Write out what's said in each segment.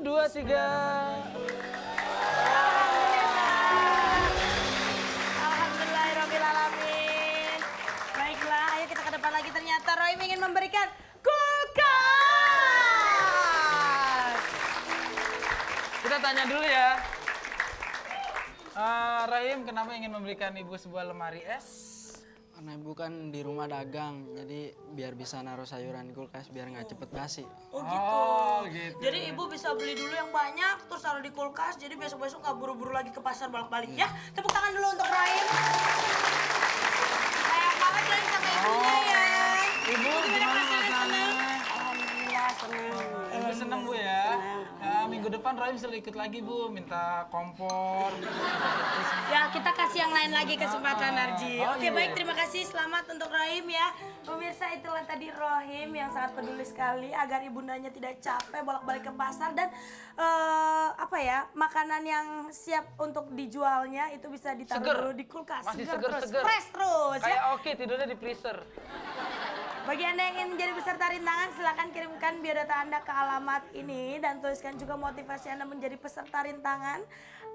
2, 3. Alhamdulillahirabbil alamin. Baiklah, ayo kita ke depan lagi. Ternyata Rohim ingin memberikan kulkas. Kita tanya dulu ya. Rahim, kenapa ingin memberikan ibu sebuah lemari es? Karena ibu kan di rumah dagang, jadi biar bisa naruh sayuran di kulkas biar nggak cepet basi. Oh gitu. Jadi ibu bisa beli dulu yang banyak, terus taruh di kulkas. Jadi besok-besok nggak buru-buru lagi ke pasar bolak-balik ya. Tepuk tangan dulu untuk Rahim. Sayang banget Rahim sama ibunya ya. Ibu gimana perasaannya? Alhamdulillah senang. Ibu seneng Bu ya? Ya, minggu depan Rahim selalu ikut lagi Bu, minta kompor. Ya kita kasih yang lain lagi kesempatan Narji. Oh, Oke iya. baik, terima kasih, selamat untuk Rahim ya. Pemirsa, itulah tadi Rohim yang sangat peduli sekali agar ibundanya tidak capek bolak-balik ke pasar dan makanan yang siap untuk dijualnya itu bisa ditaruh Seger. dulu di kulkas. Masih terus, seger-seger. fresh terus Kayak ya. oke, tidurnya di freezer. Bagi Anda yang ingin menjadi peserta rintangan, silakan kirimkan biodata Anda ke alamat ini dan tuliskan juga motivasi Anda menjadi peserta rintangan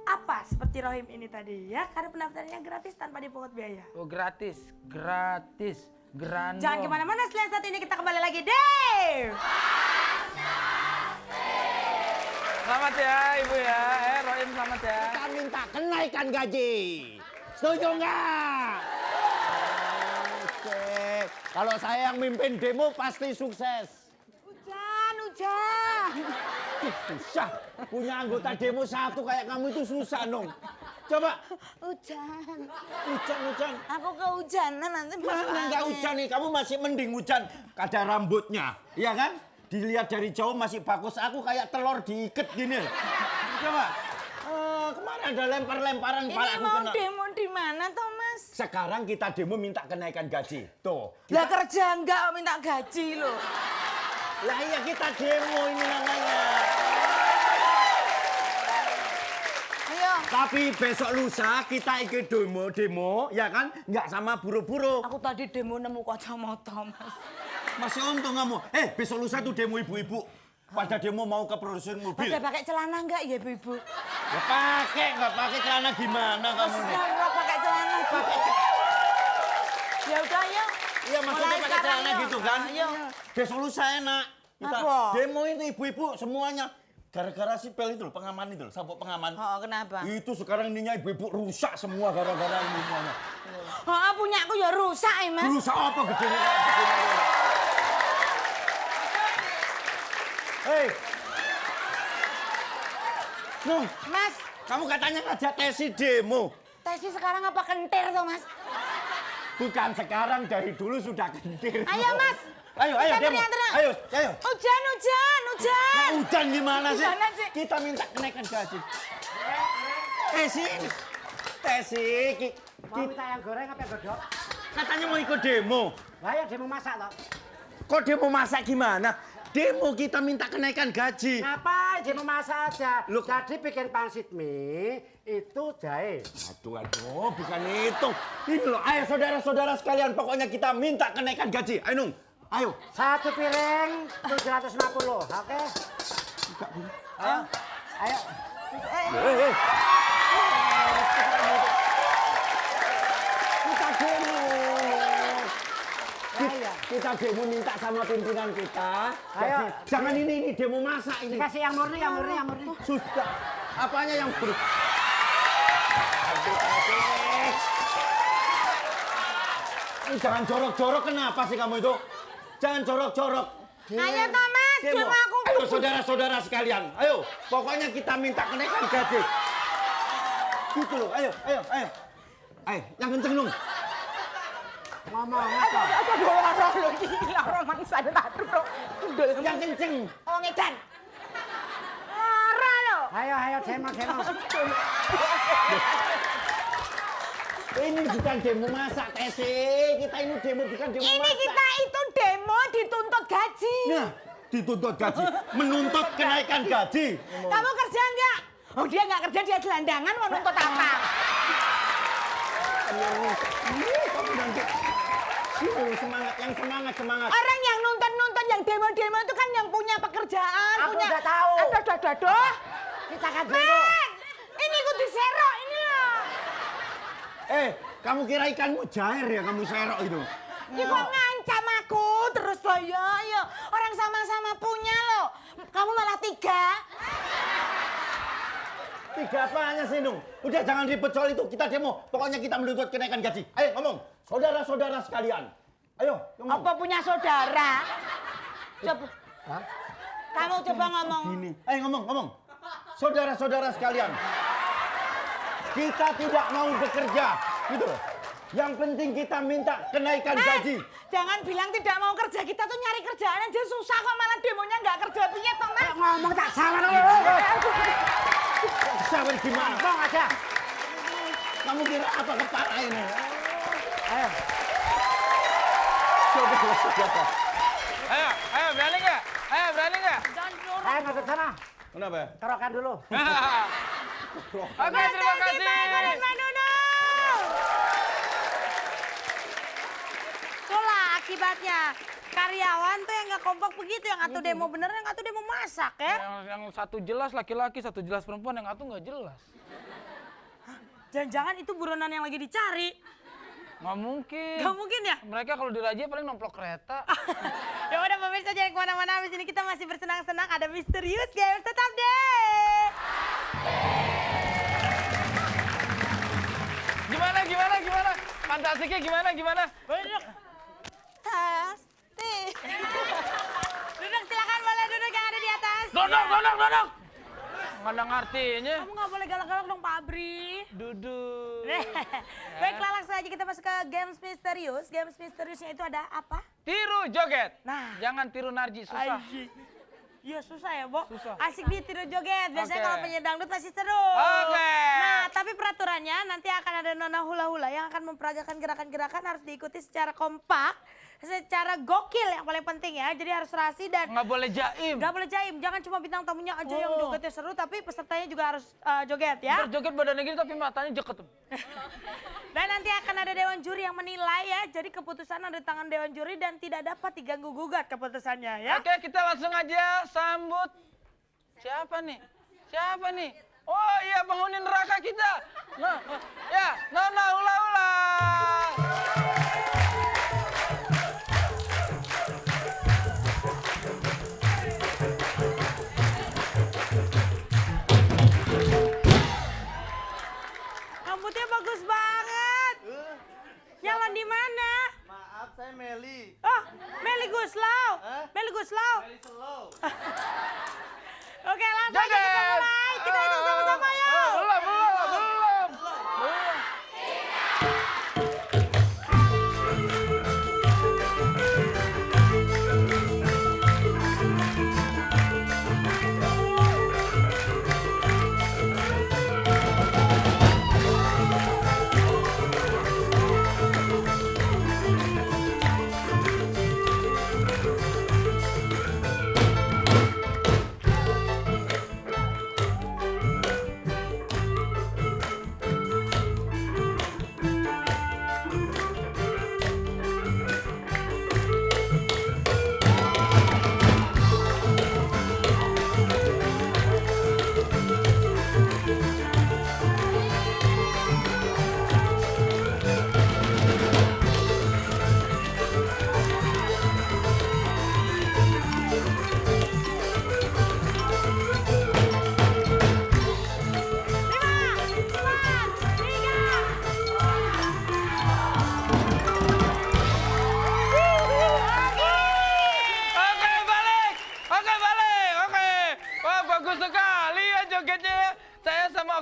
apa seperti Rohim ini tadi ya, karena pendaftarannya gratis tanpa dipungut biaya. Oh gratis, grandong. Jangan kemana-mana, setelah saat ini kita kembali lagi Dave. Selamat ya Ibu ya, Rohim selamat ya. Kita minta kenaikan gaji. Setuju nggak? Oke. Kalau saya yang mimpin demo pasti sukses. Hujan. Susah. Punya anggota demo satu kayak kamu itu susah dong. Coba. Hujan. Hujan. Aku kehujanan nanti Mana nggak hujan nih? Kamu masih mending hujan. Ada rambutnya. Iya kan? Dilihat dari jauh masih bagus. Aku kayak telur diikat gini. Coba. Kemarin ada lempar-lemparan Ini pala aku mau kena. demo di mana, Thomas? Sekarang kita demo minta kenaikan gaji. Tuh. Lah kerja enggak minta gaji loh. Lah iya kita demo ini namanya. Ayo. Tapi besok lusa kita ikut demo, ya kan? Nggak sama buru-buru. Aku tadi demo nemu kacamata, Mas. Masih untung kamu. Besok lusa tuh demo ibu-ibu. Pada demo mau ke produsen mobil. Pada pakai celana enggak ya, Ibu-ibu? Ya nggak pakai celana gimana kamu nih? Enggak pakai celana. Ya udah, ayo. Iya maksudnya Mulai pakai sekarang, celana yuk. gitu kan? Ayo. Besok lusa enak. Kita Apa? demo itu ibu-ibu semuanya. Gara-gara sipil itu loh, pengaman itu loh, sabuk pengaman. Oh, kenapa? Itu sekarang ininya ibu-ibu rusak semua gara-gara ini semuanya. Oh, punya aku ya rusak, Mas. Rusak apa gedenya? Hei. Nung, Mas, kamu katanya ngajak Tesi demo. Tesi sekarang apa kentir toh, Mas? Bukan sekarang, dari dulu sudah kentir. Ayo, Mas. Ayo, Kita demo. teriak-teriak. Ayo. Hujan. Nah, hujan gimana sih? Gimana sih? Kita minta kenaikan gaji. Tesi. Mau minta yang goreng apa yang godok? Katanya mau ikut demo. Lah ya demo masak loh. Kok demo masak gimana? Demo kita minta kenaikan gaji. Ngapain demo masak aja? Loh. Jadi bikin pangsit mie itu jahe. Aduh, bukan itu. Ini loh, ayo saudara-saudara sekalian, pokoknya kita minta kenaikan gaji. Ayo, Nung. Ayo. Satu piring 750, oke? Ayo. Hei. Kita demo. Kita demo minta sama pimpinan kita. Ayo. Jangan ini demo masak ini. Kasih yang murni. Sudah. Apanya yang buruk? Ini jangan jorok-jorok, kenapa sih kamu itu? Jangan jorok-jorok. Ayo, Thomas. Demo. Cuma aku. Ayo saudara-saudara sekalian. Ayo, pokoknya kita minta kenaikan gaji. Gitu loh, ayo. Yang kenceng dong. Ngomong apa? Aku loro lho iki loro mangsa tak truk. Ndul Yang kenceng. Oh ngedan. Ora lho. Ayo demo. Ini bukan demo masak, Tesi. Kita ini demo bukan demo Ini masak. kita itu demo dituntut gaji. Nah, dituntut gaji. Menuntut kenaikan gaji. Kamu kerja enggak? Oh dia enggak kerja, dia gelandangan mau nuntut apa? Kamu nanti. Semangat. Orang yang nuntut yang nonton yang demo-demo itu kan yang punya pekerjaan, Aku punya. udah tahu. Aduh. Kita kan demo. Ini ikut diserok ini loh. Kamu kira ikan mujair ya kamu serok itu? Ini kok ngancam aku terus loh, ya. Orang sama-sama punya loh. Kamu malah 3. 3 apanya sih, Nung? Udah jangan ribet soal itu, kita demo. Pokoknya kita menuntut kenaikan gaji. Ayo ngomong, saudara-saudara sekalian. Ayo, ngomong. Apa punya saudara? Coba. Hah? Kamu coba ngomong. Gini. Ayo ngomong. Saudara-saudara sekalian. Kita tidak mau bekerja, gitu loh. Yang penting kita minta kenaikan gaji. Jangan bilang tidak mau kerja, kita tuh nyari kerjaan aja susah kok malah demonya nggak kerja piye toh Mas? Ngomong tak salah dulu. Sabar gimana? Ngomong aja. Kamu kira apa kepala ini? Ayo. Saudara-saudara. Ayo, berani nggak? Jangan nyuruh. Ayo ngadep sana. Kenapa? Kerokan dulu. Oke, terima kasih. Itulah akibatnya. Karyawan tuh yang nggak kompak begitu, yang satu demo bener, yang satu demo masak ya. Yang satu jelas laki-laki, satu jelas perempuan, yang satu nggak jelas. Jangan-jangan itu buronan yang lagi dicari. Nggak mungkin. Gak mungkin ya? Mereka kalau dirajia paling nomplok kereta. Ya udah pemirsa, jangan kemana-mana. Abis ini kita masih bersenang-senang, ada Misterius Games. Tetap deh. Gimana? Fantasiknya gimana? Duduk. Duduk, silakan boleh duduk yang ada di atas. Duduk. Nggak ada ngartinya. Kamu nggak boleh galak-galak dong, Pak Abri. Duduk. Baiklah, langsung aja kita masuk ke Games Misterius. Games Misteriusnya itu ada apa? Tiru joget. Nah. Jangan tiru Narji, susah. Iya susah ya, Bo. Susah. Asik nih tiru joget. Biasanya Oke. kalau penyanyi dangdut pasti seru. Oke. Nah, tapi peraturannya nanti akan ada nona hula-hula yang akan memperagakan gerakan-gerakan harus diikuti secara kompak, secara gokil yang paling penting ya. Jadi harus serasi dan Nggak boleh jaim. nggak boleh jaim. Jangan cuma bintang tamunya aja yang jogetnya seru, tapi pesertanya juga harus joget ya. Berjoget badannya gini tapi matanya jeket. Dan nanti akan ada dewan juri yang menilai ya. Jadi keputusan ada di tangan dewan juri dan tidak dapat diganggu gugat keputusannya ya. Oke, kita langsung aja sambut. Siapa nih? Oh iya, penghuni neraka kita. Nona hula-hula. Rambutnya bagus banget. Nyaman di mana? Maaf, saya Meli. Oh, Meli Guslau. Meli Guslau. Meli Slow. Oke, langsung aja kita mulai. Kita hitung sama-sama yuk. Belum.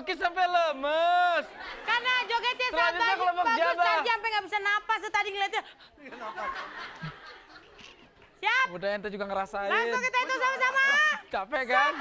Oki sampai lemes. Karena jogetnya Selanjutnya sangat kelompok bagus Jabah. tadi sampai nggak bisa napas tuh tadi ngeliatnya. Siap? Udah ente juga ngerasain. Langsung kita hitung sama-sama. Capek kan?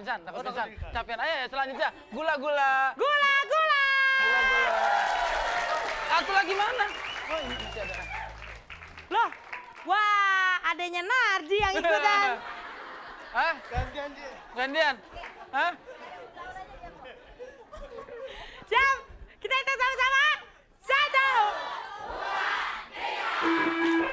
pingsan. Capean. Ayo selanjutnya. Gula-gula. Gula-gula. Gula-gula. Satu lagi mana? Oh, ini masih ada. Loh, wah adanya Nardi yang ikutan. Hah? Gantian Ji. Gantian? Hah? Siap, kita hitung sama-sama. 5.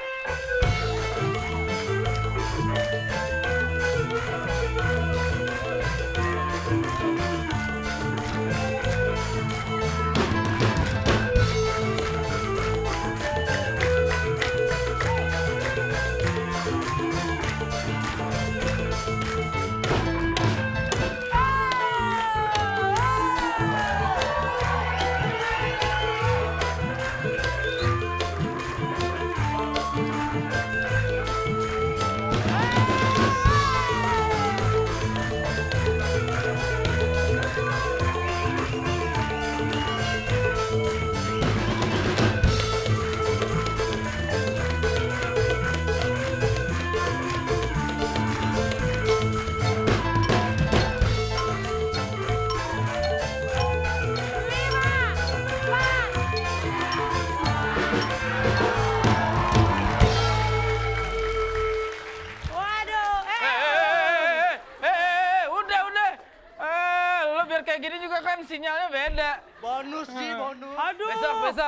Kayak gini juga kan sinyalnya beda. Bonus Ji, bonus. Aduh.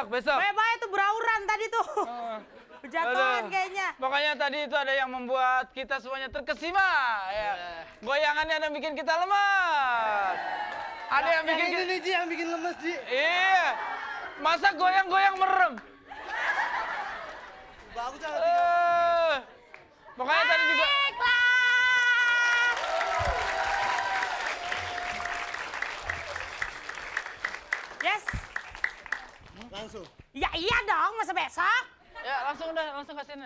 Besok. Bye-bye tuh berauran tadi tuh. Jatuhan Aduh. kayaknya. Pokoknya tadi itu ada yang membuat kita semuanya terkesima. Ya. Goyangannya ada yang bikin kita lemas. Ada yang bikin Yang ini nih Ji, yang bikin lemes Ji. Iya. Masa goyang-goyang merem? Bagus jangan Pokoknya tadi juga. Yes. langsung. Ya iya dong, masa besok? Ya langsung kasihin.